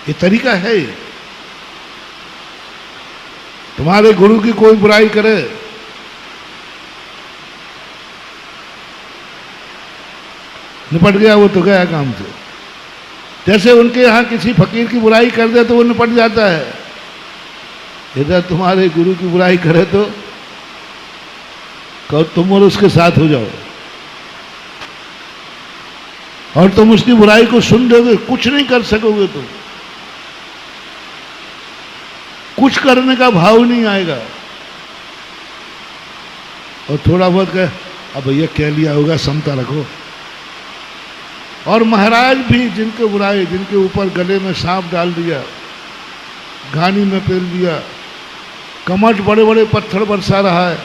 ये तरीका है। तुम्हारे गुरु की कोई बुराई करे, निपट गया, वो तो गया काम से। जैसे उनके यहां किसी फकीर की बुराई कर दे तो वो निपट जाता है, इधर तुम्हारे गुरु की बुराई करे तो कहो तुम और उसके साथ हो जाओ, और तुम उसकी बुराई को सुन दोगे, कुछ नहीं कर सकोगे। तुम कुछ करने का भाव नहीं आएगा। और थोड़ा बहुत कहे अब भैया कह लिया होगा, समता रखो। और महाराज भी जिनके बुराई, जिनके ऊपर गले में सांप डाल दिया, घानी में पेल दिया, कमट बड़े बड़े पत्थर बरसा रहा है,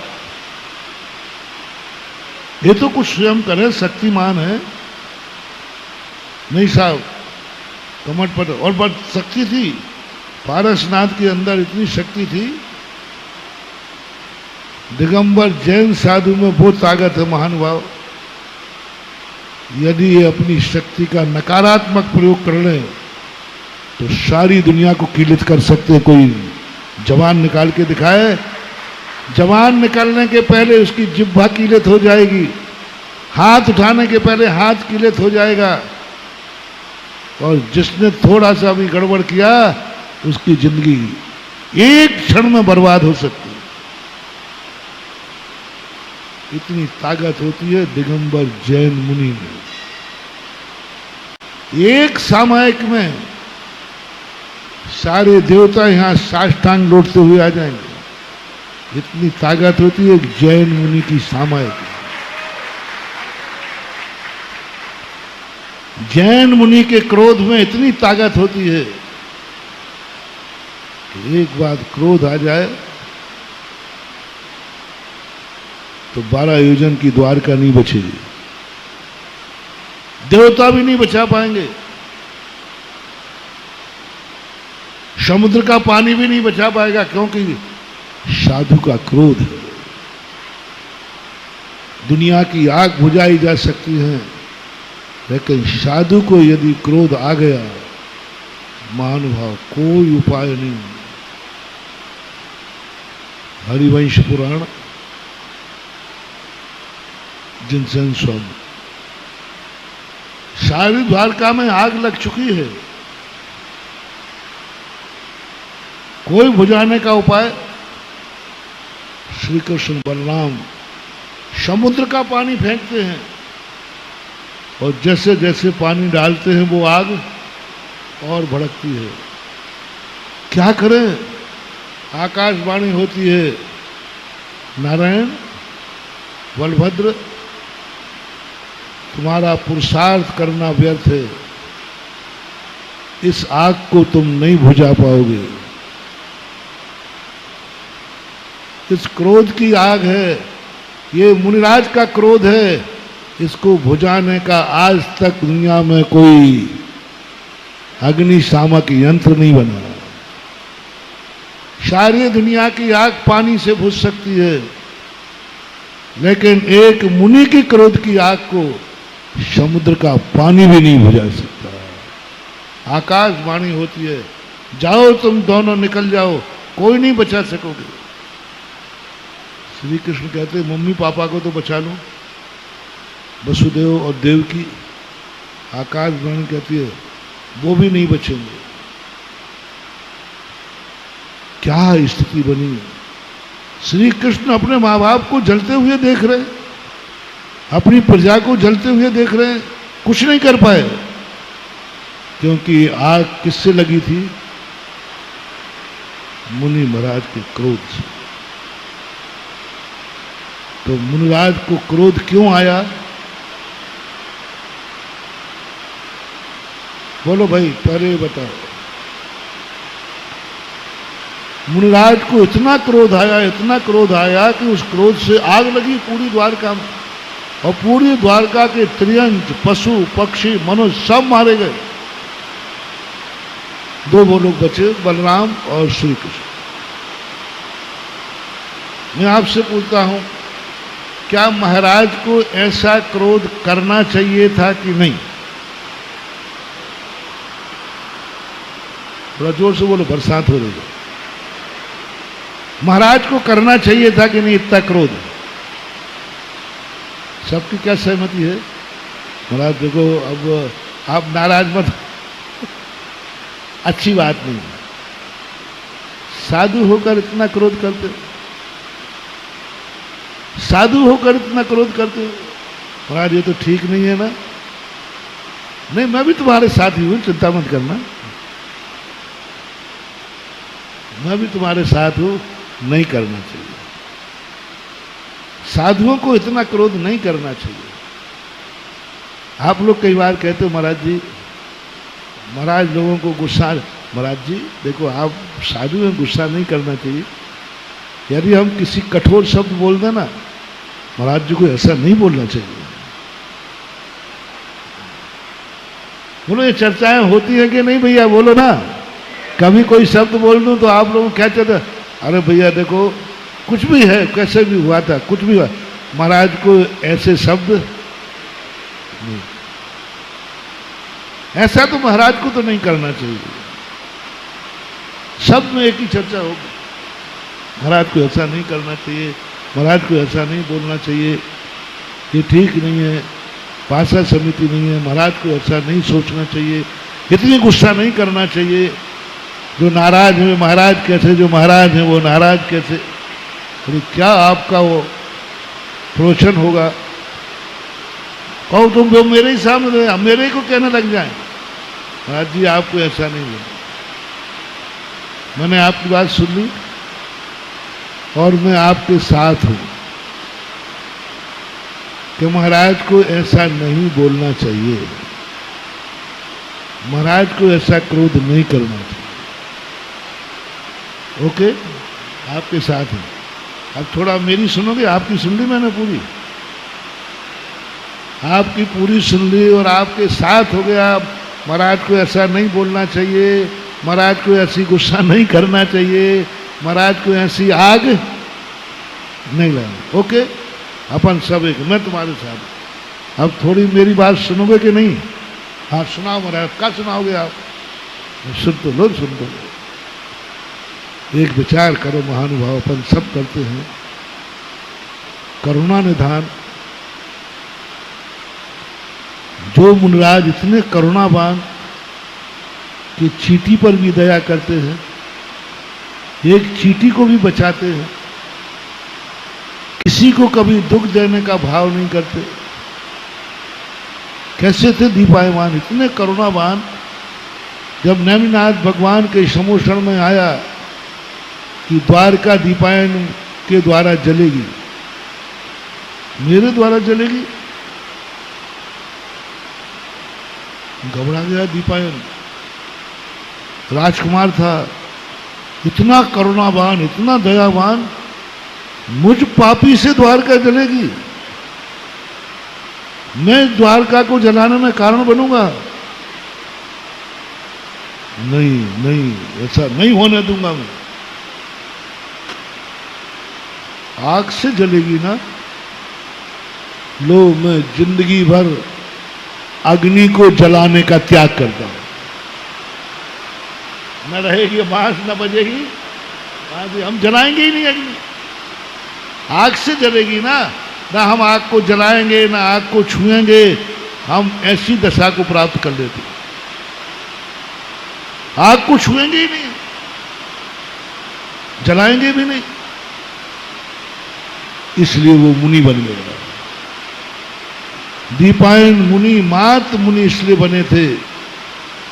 ये तो कुछ स्वयं करे, शक्तिमान है। नहीं साहब, कमट पत्थर, और बड़ शक्ति थी, पारसनाथ के अंदर इतनी शक्ति थी। दिगंबर जैन साधु में वो ताकत है महानुभाव, यदि ये अपनी शक्ति का नकारात्मक प्रयोग कर ले तो सारी दुनिया को कीलित कर सकते। कोई जवान निकाल के दिखाए, जवान निकलने के पहले उसकी जिह्वा कीलित हो जाएगी, हाथ उठाने के पहले हाथ कीलित हो जाएगा, और जिसने थोड़ा सा भी गड़बड़ किया उसकी जिंदगी एक क्षण में बर्बाद हो सकती है। इतनी ताकत होती है दिगंबर जैन मुनि में। एक सामयिक में सारे देवता यहां साष्टांग लौटते हुए आ जाएंगे, इतनी ताकत होती है जैन मुनि की सामयिक। जैन मुनि के क्रोध में इतनी ताकत होती है कि एक बार क्रोध आ जाए तो 12 योजन की द्वारका नहीं बचेगी, देवता भी नहीं बचा पाएंगे, समुद्र का पानी भी नहीं बचा पाएगा, क्योंकि साधु का क्रोध है। दुनिया की आग बुझाई जा सकती है, लेकिन साधु को यदि क्रोध आ गया, महानुभाव कोई उपाय नहीं। हरिवंश पुराण जिनसेन स्वामी, सारी द्वारका में आग लग चुकी है, कोई बुझाने का उपाय। श्री कृष्ण बलराम समुद्र का पानी फेंकते हैं, और जैसे जैसे पानी डालते हैं वो आग और भड़कती है। क्या करें? आकाशवाणी होती है, नारायण बलभद्र तुम्हारा पुरुषार्थ करना व्यर्थ है, इस आग को तुम नहीं बुझा पाओगे। इस क्रोध की आग है, ये मुनिराज का क्रोध है, इसको बुझाने का आज तक दुनिया में कोई अग्निशामक यंत्र नहीं बना। सारी दुनिया की आग पानी से बुझ सकती है, लेकिन एक मुनि की क्रोध की आग को समुद्र का पानी भी नहीं बुझा सकता। आकाशवाणी होती है, जाओ तुम दोनों निकल जाओ, कोई नहीं बचा सकोगे। श्री कृष्ण कहते मम्मी पापा को तो बचा लो, वसुदेव और देवकी। आकाशवाणी कहती है वो भी नहीं बचेंगे। क्या स्थिति बनी है। श्री कृष्ण अपने माँ बाप को जलते हुए देख रहे हैं, अपनी प्रजा को जलते हुए देख रहे हैं, कुछ नहीं कर पाए, क्योंकि आग किससे लगी थी? मुनि महाराज के क्रोध से। तो मुनिराज को क्रोध क्यों आया? बोलो भाई, पहले बताओ। मुनिराज को इतना क्रोध आया, इतना क्रोध आया कि उस क्रोध से आग लगी पूरी द्वारका में, और पूरी द्वारका के त्रियंच पशु पक्षी मनुष्य सब मारे गए। दो वो लोग बचे, बलराम और श्री कृष्ण। मैं आपसे पूछता हूं, क्या महाराज को ऐसा क्रोध करना चाहिए था कि नहीं? थोड़ा जोर से बोलो, बरसात हो रही है। महाराज को करना चाहिए था कि नहीं इतना क्रोध? सबकी क्या सहमति है? महाराज देखो, अब आप नाराज मत, अच्छी बात नहीं। साधु होकर इतना क्रोध करते, साधु होकर इतना क्रोध करते, महाराज ये तो ठीक नहीं है ना। नहीं, मैं भी तुम्हारे साथ ही हूं, चिंता मत करना, मैं भी तुम्हारे साथ हूं, नहीं करना चाहिए। साधुओं को इतना क्रोध नहीं करना चाहिए। आप लोग कई बार कहते हो महाराज जी, महाराज लोगों को गुस्सा, महाराज जी देखो आप साधु में गुस्सा नहीं करना चाहिए। यदि हम किसी कठोर शब्द बोल दें ना, महाराज जी को ऐसा नहीं बोलना चाहिए। बोलो, ये चर्चाएं होती है कि नहीं भैया? बोलो ना। कभी कोई शब्द बोल दूं तो आप लोग क्या चाहते, अरे भैया देखो कुछ भी है, कैसे भी हुआ था, कुछ भी हुआ, महाराज को ऐसे शब्द नहीं। ऐसा तो महाराज को तो नहीं करना चाहिए। शब्द में एक ही चर्चा होगी, महाराज को ऐसा नहीं करना चाहिए, महाराज को ऐसा नहीं बोलना चाहिए, ये ठीक नहीं है, भाषा समिति नहीं है, महाराज को ऐसा नहीं सोचना चाहिए, इतनी गुस्सा नहीं करना चाहिए। जो नाराज है महाराज कैसे, जो महाराज है वो नाराज कैसे? तो क्या आपका वो प्रवचन होगा? कहो तुम जो मेरे ही सामने, हम मेरे ही को कहने लग जाए, महाराज जी आपको ऐसा नहीं बोला। मैंने आपकी बात सुन ली और मैं आपके साथ हूं कि महाराज को ऐसा नहीं बोलना चाहिए, महाराज को ऐसा क्रोध नहीं करना चाहिए। ओके, आपके साथ है। अब थोड़ा मेरी सुनोगे? आपकी सुन ली मैंने पूरी, आपकी पूरी सुन ली और आपके साथ हो गया। महाराज को ऐसा नहीं बोलना चाहिए, महाराज को ऐसी गुस्सा नहीं करना चाहिए, महाराज को ऐसी आग नहीं लगानी। ओके, अपन सब एक, मैं तुम्हारे साथ। अब थोड़ी मेरी बात सुनोगे कि नहीं? हाँ सुनाओ महाराज, क्या सुनाओगे आप? सुन तो लो, सुन तो लो। एक विचार करो महानुभाव, अपन सब करते हैं। करुणा निधान, जो मुनिराज इतने करुणावान कि चींटी पर भी दया करते हैं, एक चींटी को भी बचाते हैं, किसी को कभी दुख देने का भाव नहीं करते। कैसे थे दीपायमान, इतने करुणावान। जब नेमिनाथ भगवान के समोषण में आया कि द्वारका दीपायन के द्वारा जलेगी, मेरे द्वारा जलेगी, घबरा गया दीपायन। राजकुमार था, इतना करुणावान, इतना दयावान मुझ पापी से द्वारका जलेगी? मैं द्वारका को जलाने में कारण बनूंगा? नहीं नहीं, ऐसा नहीं होने दूंगा मैं। आग से जलेगी ना? लो, मैं जिंदगी भर अग्नि को जलाने का त्याग करता हूं। न रहेगी बांस, न बजेगी बांसुरी, हम जलाएंगे ही नहीं अग्नि। आग से जलेगी ना हम आग को जलाएंगे, ना आग को छुएंगे। हम ऐसी दशा को प्राप्त कर लेते हैं, आग को छुएंगे ही नहीं, जलाएंगे भी नहीं। इसलिए वो मुनि बन गए। दीपायन मुनि मात मुनि इसलिए बने थे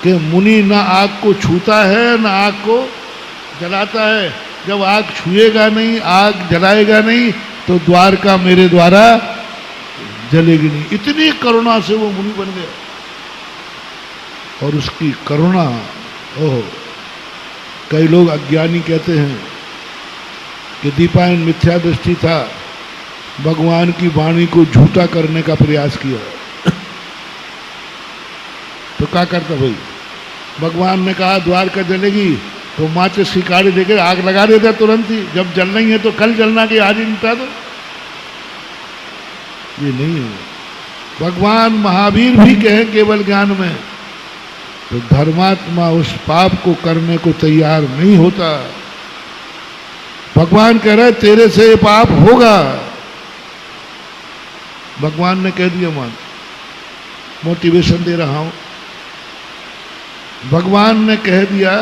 कि मुनि ना आग को छूता है, ना आग को जलाता है। जब आग छुएगा नहीं, आग जलाएगा नहीं, तो द्वारका मेरे द्वारा जलेगी नहीं। इतनी करुणा से वो मुनि बन गया। और उसकी करुणा, ओह, कई लोग अज्ञानी कहते हैं कि दीपायन मिथ्या दृष्टि था, भगवान की वाणी को झूठा करने का प्रयास किया। तो क्या करता भाई? भगवान ने कहा द्वारका जलेगी, तो माचिस की काड़ी लेकर आग लगा देता तुरंत ही। जब जलना ही है तो कल जलना, कि आज ही निपटा दो। ये नहीं है। भगवान महावीर भी कहें केवल ज्ञान में, तो धर्मात्मा उस पाप को करने को तैयार नहीं होता। भगवान कह रहे तेरे से ये पाप होगा। भगवान ने कह दिया, मान, मोटिवेशन दे रहा हूं। भगवान ने कह दिया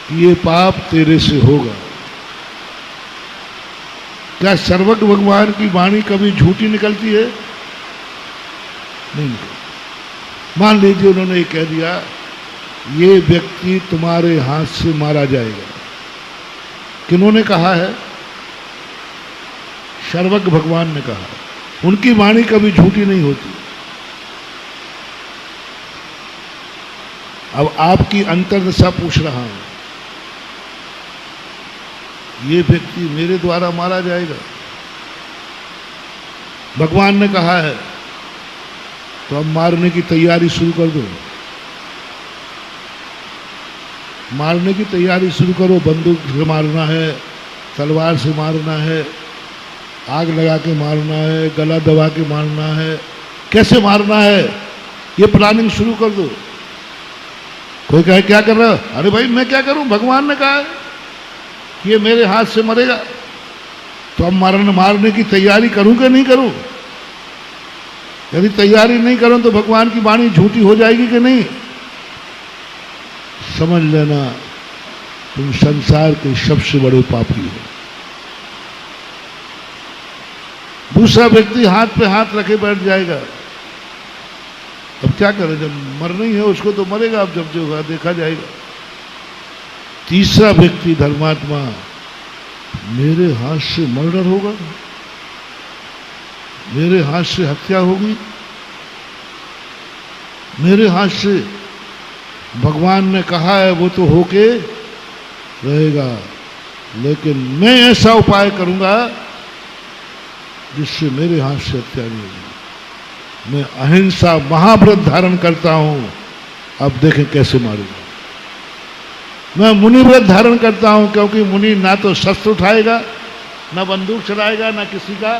कि ये पाप तेरे से होगा। क्या सर्वज्ञ भगवान की वाणी कभी झूठी निकलती है? नहीं निकलती। मान लीजिए उन्होंने ये कह दिया, ये व्यक्ति तुम्हारे हाथ से मारा जाएगा। किन्होंने कहा है? सर्वज्ञ भगवान ने कहा। उनकी वाणी कभी झूठी नहीं होती। अब आपकी अंतर्दशा पूछ रहा हूं, ये व्यक्ति मेरे द्वारा मारा जाएगा, भगवान ने कहा है, तो अब मारने की तैयारी शुरू कर दो। मारने की तैयारी शुरू करो। बंदूक से मारना है, तलवार से मारना है, आग लगा के मारना है, गला दबा के मारना है, कैसे मारना है, ये प्लानिंग शुरू कर दो। कोई कहे क्या कर रहा है? अरे भाई मैं क्या करूं, भगवान ने कहा है कि ये मेरे हाथ से मरेगा, तो अब मारने की तैयारी करूं कि नहीं करूं? यदि तैयारी नहीं करूं तो भगवान की वाणी झूठी हो जाएगी कि नहीं? समझ लेना तुम संसार के सबसे बड़े पापी हो। दूसरा व्यक्ति हाथ पे हाथ रखे बैठ जाएगा। अब क्या करें? जब मरना ही है उसको तो मरेगा, अब जब जो होगा देखा जाएगा। तीसरा व्यक्ति धर्मात्मा, मेरे हाथ से मर्डर होगा, मेरे हाथ से हत्या होगी, मेरे हाथ से भगवान ने कहा है वो तो होके रहेगा, लेकिन मैं ऐसा उपाय करूंगा जिससे मेरे हाथ से हत्या नहीं होगी। मैं अहिंसा महाव्रत धारण करता हूं, अब देखें कैसे मारूंगा। मैं मुनि व्रत धारण करता हूं, क्योंकि मुनि ना तो शस्त्र उठाएगा, ना बंदूक चलाएगा, ना किसी का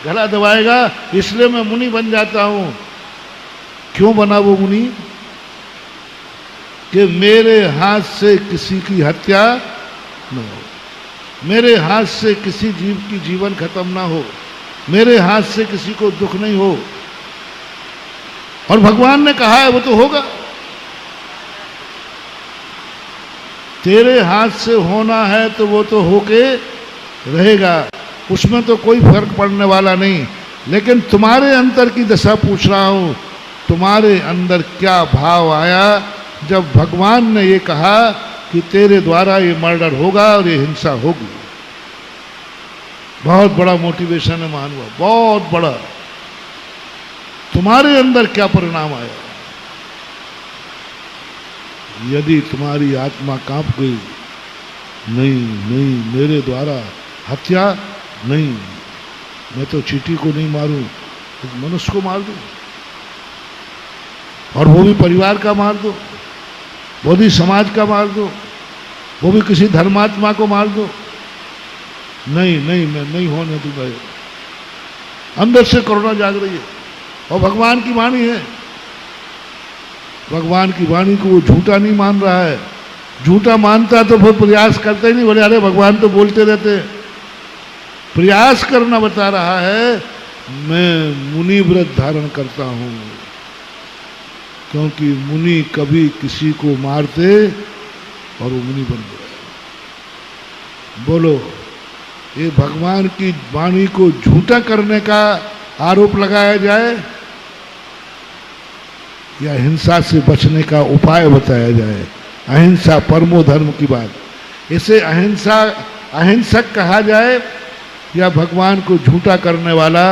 गला दबाएगा, इसलिए मैं मुनि बन जाता हूं। क्यों बना वो मुनि? कि मेरे हाथ से किसी की हत्या न हो, मेरे हाथ से किसी जीव की जीवन खत्म ना हो, मेरे हाथ से किसी को दुख नहीं हो। और भगवान ने कहा है वो तो होगा। तेरे हाथ से होना है तो वो तो होके रहेगा, उसमें तो कोई फर्क पड़ने वाला नहीं। लेकिन तुम्हारे अंदर की दशा पूछ रहा हूं, तुम्हारे अंदर क्या भाव आया जब भगवान ने ये कहा कि तेरे द्वारा ये मर्डर होगा और ये हिंसा होगी। बहुत बड़ा मोटिवेशन है महानुभाव, बहुत बड़ा। तुम्हारे अंदर क्या परिणाम आया? यदि तुम्हारी आत्मा कांप गई नहीं नहीं, मेरे द्वारा हत्या नहीं, मैं तो चींटी को नहीं मारूं, तो मनुष्य को मार दूं, और वो भी परिवार का मार दो, वो भी समाज का मार दो, वो भी किसी धर्मात्मा को मार दो। नहीं नहीं, मैं नहीं होने दूंगा ये। अंदर से करुणा जाग रही है, और भगवान की वाणी है, भगवान की वाणी को वो झूठा नहीं मान रहा है। झूठा मानता तो फिर प्रयास करते ही नहीं, बोले अरे भगवान तो बोलते रहते हैं। प्रयास करना बता रहा है, मैं मुनि व्रत धारण करता हूं, क्योंकि मुनि कभी किसी को मारते और वो मुनि बन गए। बोलो, ये भगवान की वाणी को झूठा करने का आरोप लगाया जाए या हिंसा से बचने का उपाय बताया जाए? अहिंसा परमो धर्म की बात, इसे अहिंसा अहिंसक कहा जाए या भगवान को झूठा करने वाला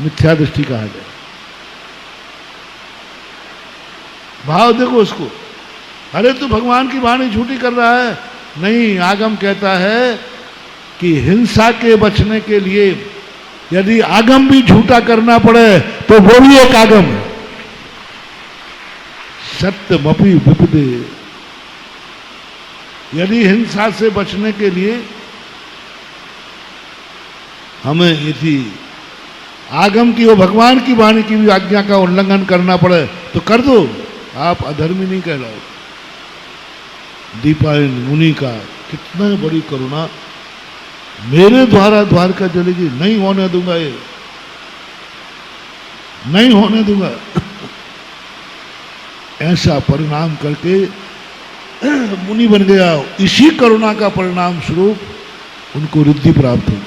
मिथ्या दृष्टि कहा जाए? भाव देखो उसको। अरे तू भगवान की वाणी झूठी कर रहा है। नहीं, आगम कहता है कि हिंसा के बचने के लिए यदि आगम भी झूठा करना पड़े तो वो भी एक आगम है। सत्यमपि विपदे, यदि हिंसा से बचने के लिए हमें यदि आगम की और भगवान की वाणी की भी आज्ञा का उल्लंघन करना पड़े तो कर दो, आप अधर्मी नहीं कहलाओ। दीपायन मुनि का कितना बड़ी करुणा, मेरे द्वारा द्वारका जलेगी, नहीं होने दूंगा, ये नहीं होने दूंगा। ऐसा परिणाम करके मुनि बन गया। इसी करुणा का परिणाम स्वरूप उनको रिद्धि प्राप्त हुई।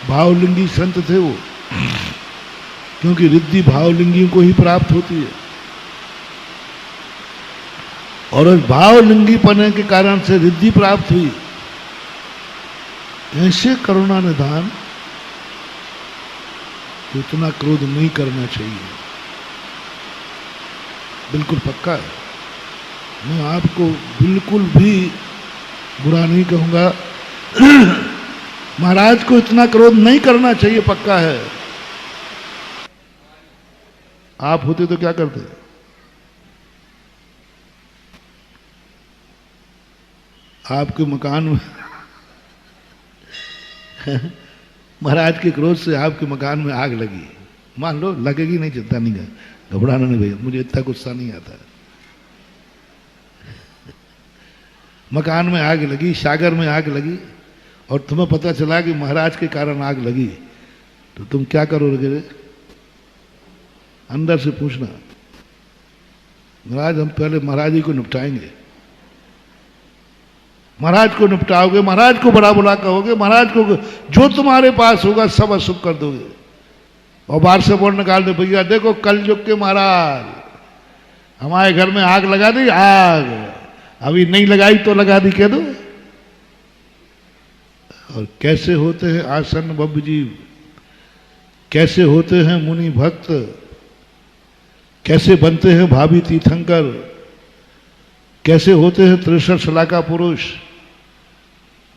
भावलिंगी संत थे वो, क्योंकि रिद्धि भावलिंगियों को ही प्राप्त होती है, और उस भावलिंगी पने के कारण से रिद्धि प्राप्त हुई। ऐसे करुणा निधान, इतना क्रोध नहीं करना चाहिए, बिल्कुल पक्का है। मैं आपको बिल्कुल भी बुरा नहीं कहूंगा। महाराज को इतना क्रोध नहीं करना चाहिए, पक्का है। आप होते तो क्या करते? आपके मकान में महाराज के क्रोध से आपके मकान में आग लगी, मान लो, लगेगी नहीं, चिंता नहीं है, घबराना नहीं भैया, मुझे इतना गुस्सा नहीं आता। मकान में आग लगी, सागर में आग लगी, और तुम्हें पता चला कि महाराज के कारण आग लगी, तो तुम क्या करोगे? अंदर से पूछना, महाराज हम पहले महाराज जी को निपटाएंगे। महाराज को निपटाओगे, महाराज को बड़ा बुला कहोगे, महाराज को जो तुम्हारे पास होगा सब अशुभ कर दोगे, और बाहर से बोल निकाल दो, भैया देखो कल युग के महाराज हमारे घर में आग लगा दी, आग अभी नहीं लगाई तो लगा दी, कह दो। और कैसे होते हैं आसन बब्ब जीव, कैसे होते हैं मुनि भक्त, कैसे बनते हैं भावी तीर्थंकर, कैसे होते हैं 63 शलाका पुरुष।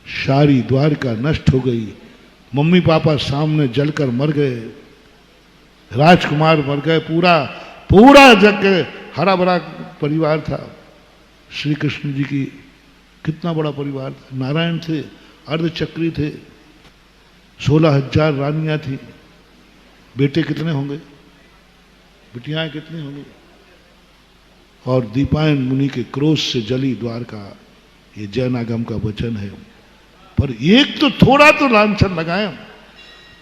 सारी द्वारका नष्ट हो गई, मम्मी पापा सामने जलकर मर गए, राजकुमार मर गए, पूरा जग हरा भरा परिवार था। श्री कृष्ण जी की कितना बड़ा परिवार था, नारायण थे, अर्धचक्री थे, 16,000 रानियां थी, बेटे कितने होंगे, बिटियाएं कितनी होंगी। और दीपायन मुनि के क्रोध से जली द्वारका, ये जैनागम का वचन है। पर एक तो थोड़ा तो लांछन लगाएं,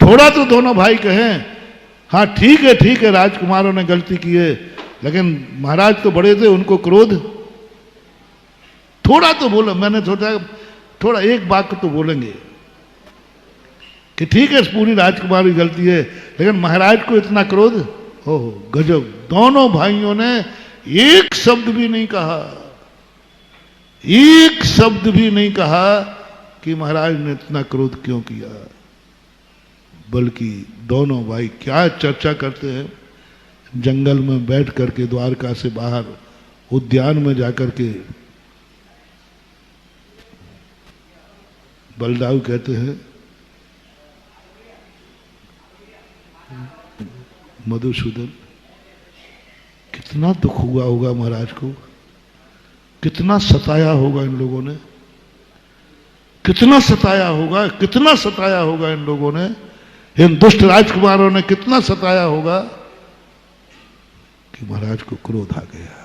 थोड़ा तो दोनों भाई कहें, हाँ ठीक है राजकुमारों ने गलती की है, लेकिन महाराज तो बड़े थे, उनको क्रोध, थोड़ा तो बोलो। मैंने सोचा थोड़ा एक वाक्य तो बोलेंगे कि ठीक है पूरी राजकुमार की गलती है, लेकिन महाराज को इतना क्रोध, हो गजब। दोनों भाइयों ने एक शब्द भी नहीं कहा, एक शब्द भी नहीं कहा कि महाराज ने इतना क्रोध क्यों किया, बल्कि दोनों भाई क्या चर्चा करते हैं, जंगल में बैठ करके, द्वारका से बाहर उद्यान में जाकर के बलदाऊ कहते हैं, मधुसूदन, कितना दुख हुआ होगा महाराज को, कितना सताया होगा इन लोगों ने, कितना सताया होगा, कितना सताया होगा इन लोगों ने, इन दुष्ट राजकुमारों ने कितना सताया होगा कि महाराज को क्रोध आ गया।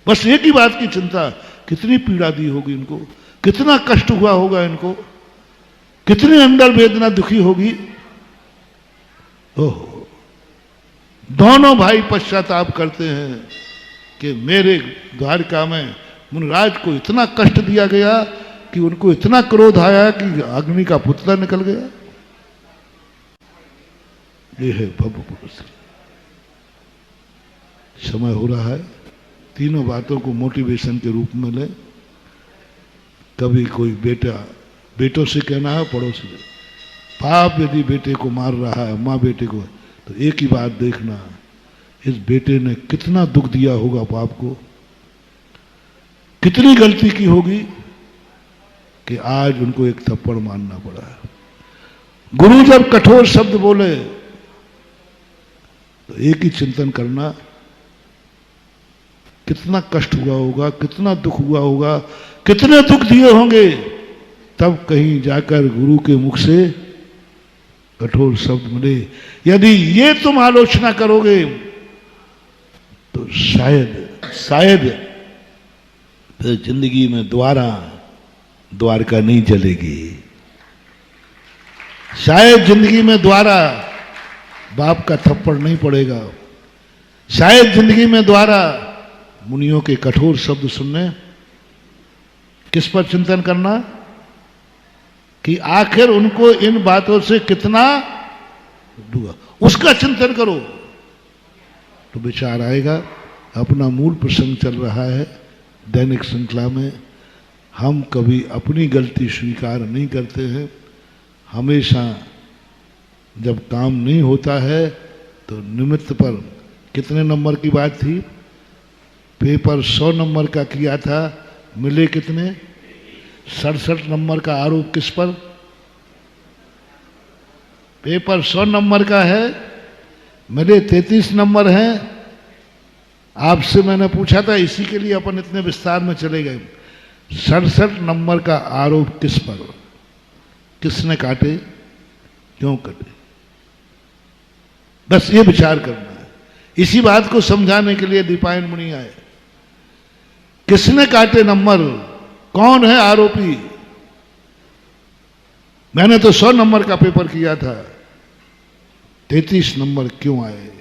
बस एक ही बात की चिंता, कितनी पीड़ा दी होगी इनको, कितना कष्ट हुआ होगा इनको, कितनी अंदर वेदना दुखी होगी। ओह, दोनों भाई पश्चाताप करते हैं कि मेरे द्वारका में मुनिराज को इतना कष्ट दिया गया कि उनको इतना क्रोध आया कि अग्नि का पुतला निकल गया। ये है भव्य पुरुष। समय हो रहा है, तीनों बातों को मोटिवेशन के रूप में ले। कभी कोई बेटा बेटों से कहना है, पड़ोसी से, बाप यदि बेटे को मार रहा है, माँ बेटे को, तो एक ही बात देखना, इस बेटे ने कितना दुख दिया होगा बाप को, कितनी गलती की होगी कि आज उनको एक थप्पड़ मारना पड़ा है। गुरु जब कठोर शब्द बोले तो एक ही चिंतन करना, कितना कष्ट हुआ होगा, कितना दुख हुआ होगा, कितने दुख दिए होंगे, तब कहीं जाकर गुरु के मुख से कठोर शब्द मिले। यदि ये तुम आलोचना करोगे तो शायद तो जिंदगी में दोबारा द्वारका नहीं चलेगी, शायद जिंदगी में दोबारा बाप का थप्पड़ नहीं पड़ेगा, शायद जिंदगी में दोबारा मुनियों के कठोर शब्द सुनने। किस पर चिंतन करना कि आखिर उनको इन बातों से कितना दुआ, उसका चिंतन करो तो विचार आएगा। अपना मूल प्रसंग चल रहा है दैनिक श्रृंखला में। हम कभी अपनी गलती स्वीकार नहीं करते हैं। हमेशा जब काम नहीं होता है तो निमित्त पर, कितने नंबर की बात थी, पेपर 100 नंबर का किया था, मिले कितने, 67 नंबर का आरोप किस पर, पेपर 100 नंबर का है, मिले 33 नंबर हैं। आपसे मैंने पूछा था, इसी के लिए अपन इतने विस्तार में चले गए। 67 नंबर का आरोप किस पर, किसने काटे, क्यों कटे, बस ये विचार करना है। इसी बात को समझाने के लिए दीपायन मुनि आए। किसने काटे नंबर, कौन है आरोपी। मैंने तो 100 नंबर का पेपर किया था, 33 नंबर क्यों आए।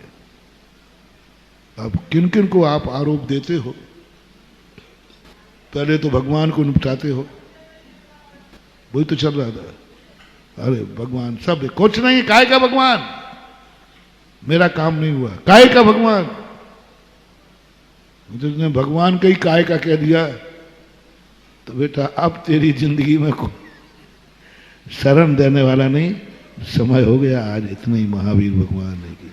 अब किन किन को आप आरोप देते हो, पहले तो भगवान को निपटाते हो, वही तो चल रहा था। अरे भगवान सब कुछ नहीं, काय का भगवान, मेरा काम नहीं हुआ, काय का भगवान, जिसने भगवान का ही काय का कह दिया तो बेटा अब तेरी जिंदगी में को शरण देने वाला नहीं। समय हो गया आज, इतने ही महावीर भगवान है कि